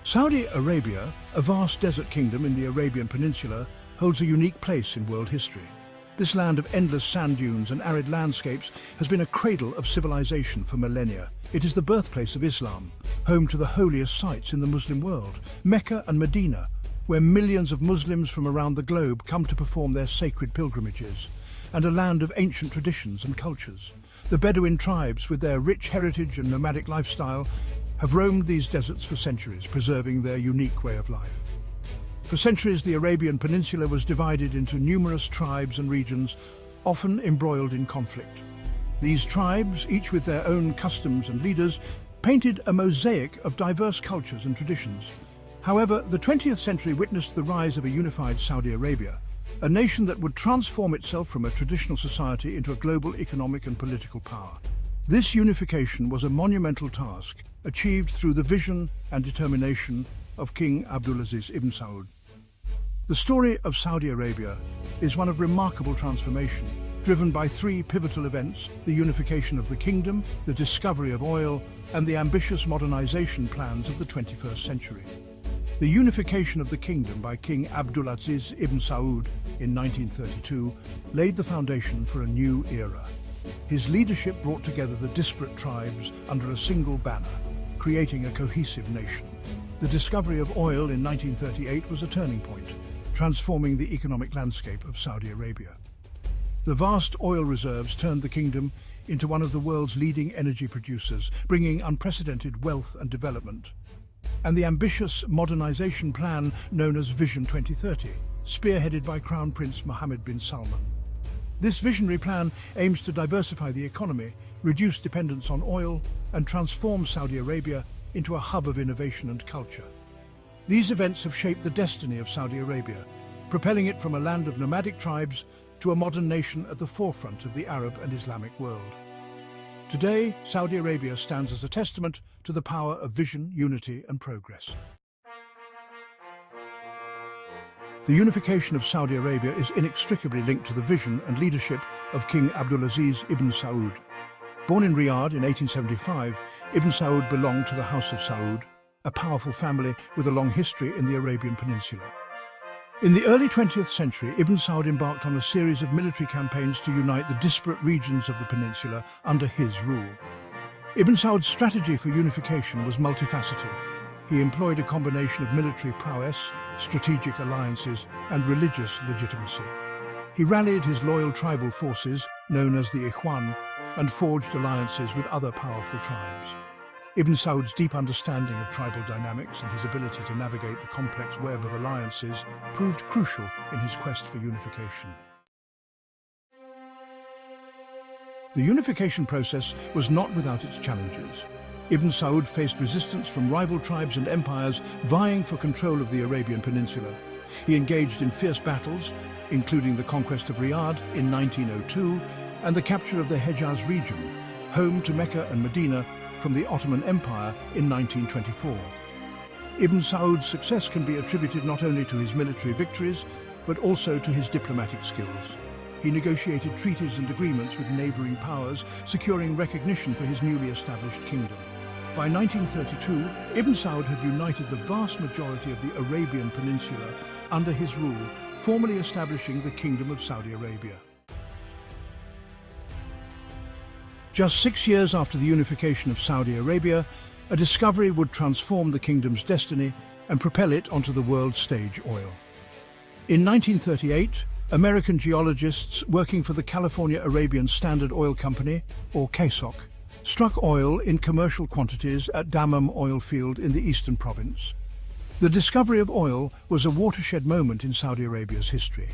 Saudi Arabia, a vast desert kingdom in the Arabian Peninsula, holds a unique place in world history. This land of endless sand dunes and arid landscapes has been a cradle of civilization for millennia. It is the birthplace of Islam, home to the holiest sites in the Muslim world, Mecca and Medina, where millions of Muslims from around the globe come to perform their sacred pilgrimages, and a land of ancient traditions and cultures. The Bedouin tribes, with their rich heritage and nomadic lifestyle, have roamed these deserts for centuries, preserving their unique way of life. For centuries, the Arabian Peninsula was divided into numerous tribes and regions, often embroiled in conflict. These tribes, each with their own customs and leaders, painted a mosaic of diverse cultures and traditions. However, the 20th century witnessed the rise of a unified Saudi Arabia, a nation that would transform itself from a traditional society into a global economic and political power. This unification was a monumental task, achieved through the vision and determination of King Abdulaziz Ibn Saud. The story of Saudi Arabia is one of remarkable transformation, driven by three pivotal events: the unification of the kingdom, the discovery of oil, and the ambitious modernization plans of the 21st century. The unification of the kingdom by King Abdulaziz Ibn Saud in 1932 laid the foundation for a new era. His leadership brought together the disparate tribes under a single banner, creating a cohesive nation. The discovery of oil in 1938 was a turning point, transforming the economic landscape of Saudi Arabia. The vast oil reserves turned the kingdom into one of the world's leading energy producers, bringing unprecedented wealth and development. And the ambitious modernization plan known as Vision 2030, spearheaded by Crown Prince Mohammed bin Salman. This visionary plan aims to diversify the economy, reduce dependence on oil, and transform Saudi Arabia into a hub of innovation and culture. These events have shaped the destiny of Saudi Arabia, propelling it from a land of nomadic tribes to a modern nation at the forefront of the Arab and Islamic world. Today, Saudi Arabia stands as a testament to the power of vision, unity, and progress. The unification of Saudi Arabia is inextricably linked to the vision and leadership of King Abdulaziz Ibn Saud. Born in Riyadh in 1875, Ibn Saud belonged to the House of Saud, a powerful family with a long history in the Arabian Peninsula. In the early 20th century, Ibn Saud embarked on a series of military campaigns to unite the disparate regions of the peninsula under his rule. Ibn Saud's strategy for unification was multifaceted. He employed a combination of military prowess, strategic alliances, and religious legitimacy. He rallied his loyal tribal forces, known as the Ikhwan, and forged alliances with other powerful tribes. Ibn Saud's deep understanding of tribal dynamics and his ability to navigate the complex web of alliances proved crucial in his quest for unification. The unification process was not without its challenges. Ibn Saud faced resistance from rival tribes and empires vying for control of the Arabian Peninsula. He engaged in fierce battles, including the conquest of Riyadh in 1902 and the capture of the Hejaz region, home to Mecca and Medina, from the Ottoman Empire in 1924. Ibn Saud's success can be attributed not only to his military victories, but also to his diplomatic skills. He negotiated treaties and agreements with neighboring powers, securing recognition for his newly established kingdom. By 1932, Ibn Saud had united the vast majority of the Arabian Peninsula under his rule, formally establishing the Kingdom of Saudi Arabia. Just 6 years after the unification of Saudi Arabia, a discovery would transform the kingdom's destiny and propel it onto the world stage: oil. In 1938, American geologists working for the California Arabian Standard Oil Company, or CASOC, struck oil in commercial quantities at Dammam oil field in the eastern province. The discovery of oil was a watershed moment in Saudi Arabia's history.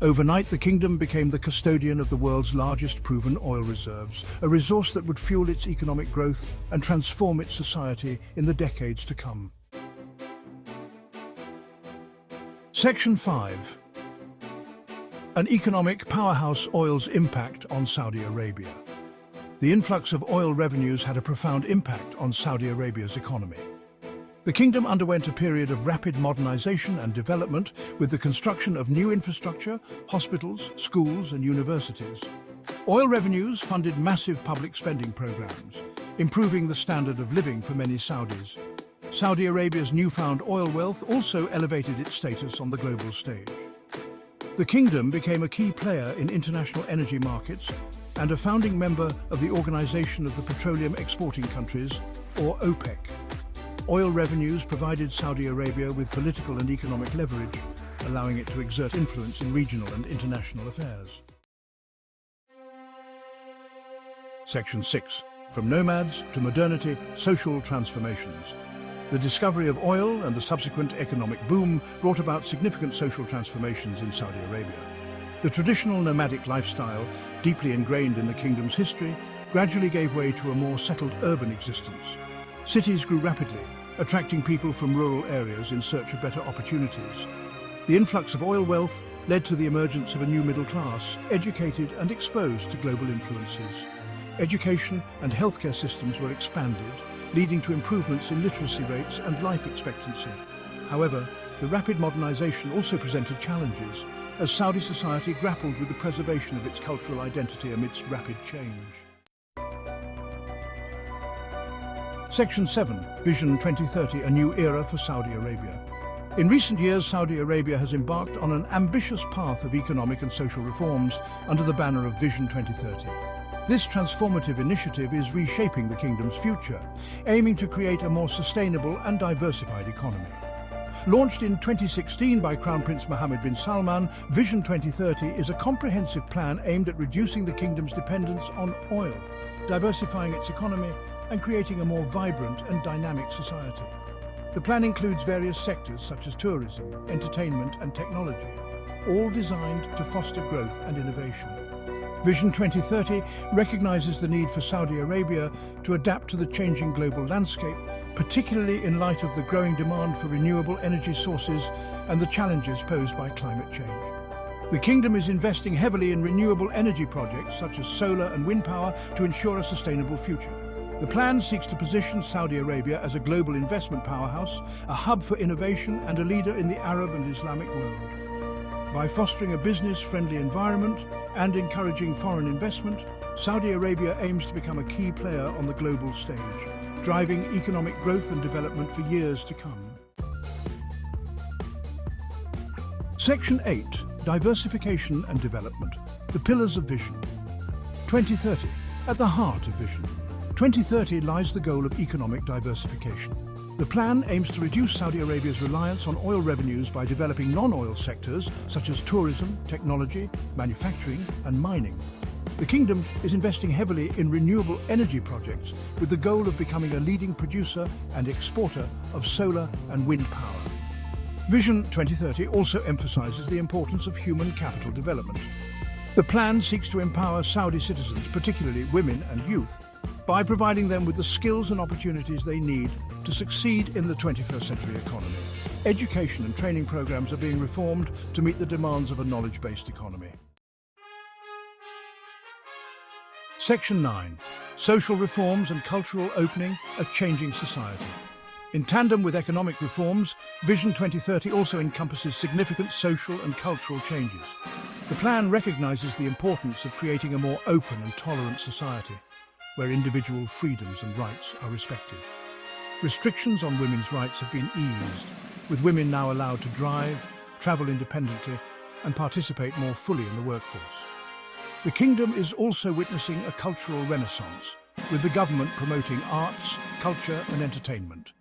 Overnight, the kingdom became the custodian of the world's largest proven oil reserves, a resource that would fuel its economic growth and transform its society in the decades to come. Section 5. An economic powerhouse: oil's impact on Saudi Arabia. The influx of oil revenues had a profound impact on Saudi Arabia's economy. The kingdom underwent a period of rapid modernization and development, with the construction of new infrastructure, hospitals, schools, and universities. Oil revenues funded massive public spending programs, improving the standard of living for many Saudis. Saudi Arabia's newfound oil wealth also elevated its status on the global stage. The kingdom became a key player in international energy markets and a founding member of the Organization of the Petroleum Exporting Countries, or OPEC. Oil revenues provided Saudi Arabia with political and economic leverage, allowing it to exert influence in regional and international affairs. Section 6. From nomads to modernity, social transformations. The discovery of oil and the subsequent economic boom brought about significant social transformations in Saudi Arabia. The traditional nomadic lifestyle, deeply ingrained in the kingdom's history, gradually gave way to a more settled urban existence. Cities grew rapidly, attracting people from rural areas in search of better opportunities. The influx of oil wealth led to the emergence of a new middle class, educated and exposed to global influences. Education and healthcare systems were expanded, leading to improvements in literacy rates and life expectancy. However, the rapid modernization also presented challenges, as Saudi society grappled with the preservation of its cultural identity amidst rapid change. Section 7. Vision 2030, a new era for Saudi Arabia. In recent years, Saudi Arabia has embarked on an ambitious path of economic and social reforms under the banner of Vision 2030. This transformative initiative is reshaping the kingdom's future, aiming to create a more sustainable and diversified economy. Launched in 2016 by Crown Prince Mohammed bin Salman, Vision 2030 is a comprehensive plan aimed at reducing the kingdom's dependence on oil, diversifying its economy, and creating a more vibrant and dynamic society. The plan includes various sectors such as tourism, entertainment, and technology, all designed to foster growth and innovation. Vision 2030 recognizes the need for Saudi Arabia to adapt to the changing global landscape, particularly in light of the growing demand for renewable energy sources and the challenges posed by climate change. The kingdom is investing heavily in renewable energy projects such as solar and wind power to ensure a sustainable future. The plan seeks to position Saudi Arabia as a global investment powerhouse, a hub for innovation and a leader in the Arab and Islamic world. By fostering a business-friendly environment and encouraging foreign investment, Saudi Arabia aims to become a key player on the global stage, driving economic growth and development for years to come. Section 8. Diversification and development. The pillars of Vision 2030. At the heart of Vision 2030 lies the goal of economic diversification. The plan aims to reduce Saudi Arabia's reliance on oil revenues by developing non-oil sectors such as tourism, technology, manufacturing, and mining. The kingdom is investing heavily in renewable energy projects with the goal of becoming a leading producer and exporter of solar and wind power. Vision 2030 also emphasizes the importance of human capital development. The plan seeks to empower Saudi citizens, particularly women and youth, by providing them with the skills and opportunities they need to succeed in the 21st century economy. Education and training programs are being reformed to meet the demands of a knowledge-based economy. Section 9. Social reforms and cultural opening, a changing society. In tandem with economic reforms, Vision 2030 also encompasses significant social and cultural changes. The plan recognizes the importance of creating a more open and tolerant society, where individual freedoms and rights are respected. Restrictions on women's rights have been eased, with women now allowed to drive, travel independently, and participate more fully in the workforce. The kingdom is also witnessing a cultural renaissance, with the government promoting arts, culture, and entertainment.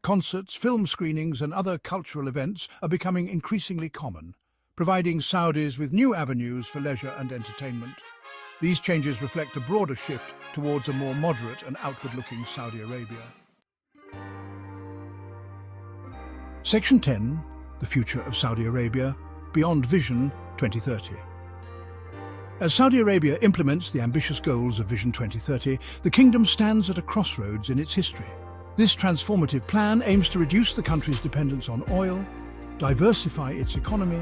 Concerts, film screenings, and other cultural events are becoming increasingly common, providing Saudis with new avenues for leisure and entertainment. These changes reflect a broader shift towards a more moderate and outward-looking Saudi Arabia. Section 10. The future of Saudi Arabia, beyond Vision 2030. As Saudi Arabia implements the ambitious goals of Vision 2030, the kingdom stands at a crossroads in its history. This transformative plan aims to reduce the country's dependence on oil, diversify its economy,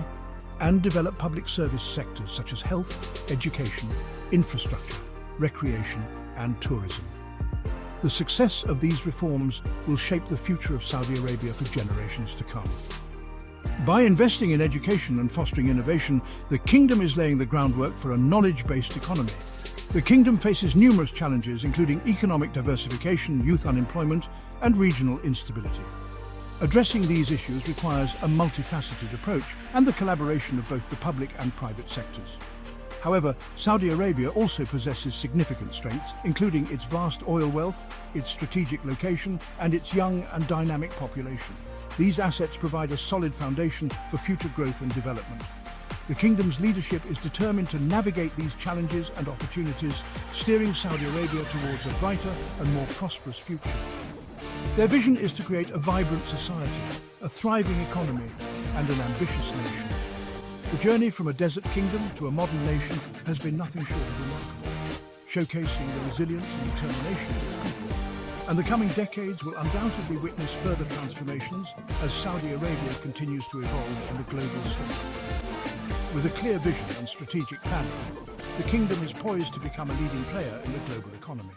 and develop public service sectors such as health, education, infrastructure, recreation, and tourism. The success of these reforms will shape the future of Saudi Arabia for generations to come. By investing in education and fostering innovation, the kingdom is laying the groundwork for a knowledge-based economy. The kingdom faces numerous challenges, including economic diversification, youth unemployment, and regional instability. Addressing these issues requires a multifaceted approach and the collaboration of both the public and private sectors. However, Saudi Arabia also possesses significant strengths, including its vast oil wealth, its strategic location, and its young and dynamic population. These assets provide a solid foundation for future growth and development. The kingdom's leadership is determined to navigate these challenges and opportunities, steering Saudi Arabia towards a brighter and more prosperous future. Their vision is to create a vibrant society, a thriving economy, and an ambitious nation. The journey from a desert kingdom to a modern nation has been nothing short of remarkable, showcasing the resilience and determination of its people. And the coming decades will undoubtedly witness further transformations as Saudi Arabia continues to evolve on the global stage. With a clear vision and strategic planning, the kingdom is poised to become a leading player in the global economy.